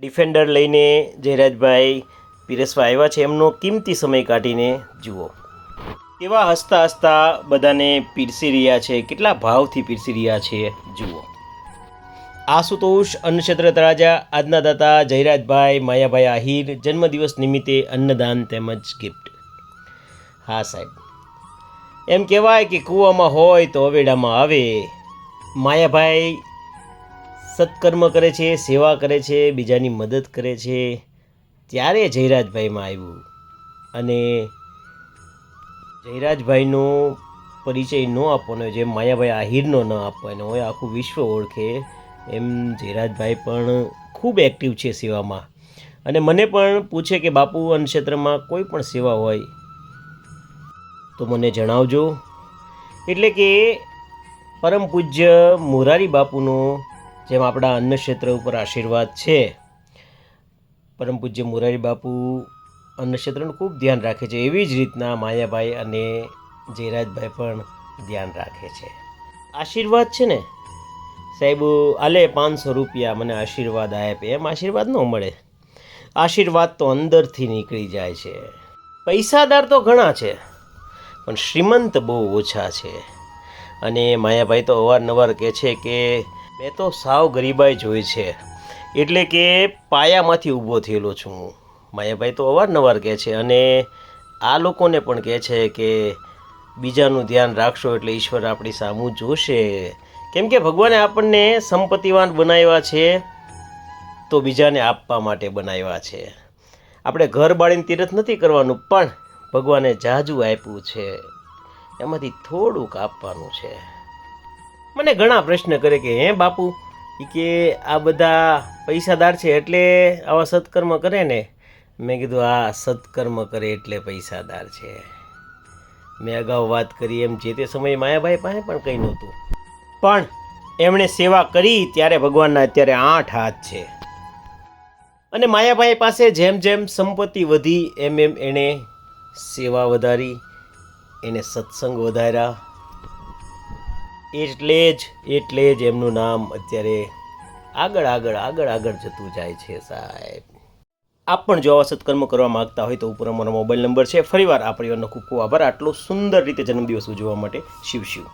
Defender લઈને જયરાજભાઈ પીરસવા આવ્યા છે. એમનો કિંમતી સમય કાઢીને જુઓ, કેવા હસતા હસતા બધાને પીરસી રહ્યા છે, કેટલા ભાવથી પીરસી રહ્યા છે જુઓ. આશુતોષ અન્નક્ષેત્ર તળાજા આજના દાતા જયરાજભાઈ માયાભાઈ આહિર જન્મદિવસ નિમિત્તે અન્નદાન તેમજ ગિફ્ટ. હા સાહેબ, એમ કહેવાય કે કૂવામાં હોય તો અવેડામાં આવે. માયાભાઈ સત્કર્મ કરે છે, સેવા કરે છે, બીજાની મદદ કરે છે, ત્યારે જયરાજભાઈમાં આવ્યું. અને જયરાજભાઈનો પરિચય ન આપવાનો, જેમ માયાભાઈ આહિરનો ન આપવાનો હોય, આખું વિશ્વ ઓળખે એમ જયરાજભાઈ પણ ખૂબ એક્ટિવ છે સેવામાં. અને મને પણ પૂછે કે બાપુ અન્ન ક્ષેત્રમાં કોઈ પણ સેવા હોય તો મને જણાવજો. એટલે કે પરમ પૂજ્ય મોરારી બાપુનો જેમ આપણા અન્ન ક્ષેત્ર ઉપર આશીર્વાદ છે, પરમ પૂજ્ય મોરારી બાપુ અન્ન ક્ષેત્રનું ખૂબ ધ્યાન રાખે છે, એવી જ રીતના માયાભાઈ અને જયરાજભાઈ પણ ધ્યાન રાખે છે. આશીર્વાદ છે ને સાહેબ, આલે 500 રૂપિયા મને આશીર્વાદ આપે, એમ આશીર્વાદ ન મળે. આશીર્વાદ તો અંદરથી નીકળી જાય છે. પૈસાદાર તો ઘણા છે પણ શ્રીમંત બહુ ઓછા છે. અને માયાભાઈ તો અવારનવાર કહે છે કે મેં તો સાવ ગરીબાઈ જોઈ છે, એટલે કે પાયામાંથી ઊભો થયેલો છું હું. માયાભાઈ તો અવારનવાર કહે છે. અને આ લોકોને પણ કહે છે કે બીજાનું ધ્યાન રાખશો એટલે ઈશ્વર આપણી સામું જોશે. કેમ કે ભગવાને આપણને સંપત્તિવાન બનાવ્યા છે તો બીજાને આપવા માટે બનાવ્યા છે. આપણે ઘર બાળીને તીરથ નથી કરવાનું, પણ ભગવાને જાજુ આપ્યું છે એમાંથી થોડુંક આપવાનું છે. મને ઘણા પ્રશ્ન કરે કે હે બાપુ, કે આ બધા પૈસાદાર છે એટલે આવા સત્કર્મ કરે ને? મેં કીધું આ સત્કર્મ કરે એટલે પૈસાદાર છે. મેં અગાઉ વાત કરી એમ જે તે સમયે માયાભાઈ પાસે પણ કંઈ નહોતું, પણ એમણે સેવા કરી ત્યારે ભગવાનના અત્યારે 8 હાથ છે. અને માયાભાઈ પાસે જેમ જેમ સંપત્તિ વધી એમ એમ એણે સેવા વધારી, એને સત્સંગ વધાર્યા. એટલે જ એમનું નામ અત્યારે આગળ આગળ આગળ આગળ જતું જાય છે સાહેબ. આપ પણ જો આવા સત્કર્મ કરવા માગતા હોય તો ઉપર અમારો મોબાઈલ નંબર છે. ફરીવાર આ પરિવારનો ખૂબ ખૂબ આભાર આટલો સુંદર રીતે જન્મદિવસ ઉજવવા માટે. શિવ શિવ.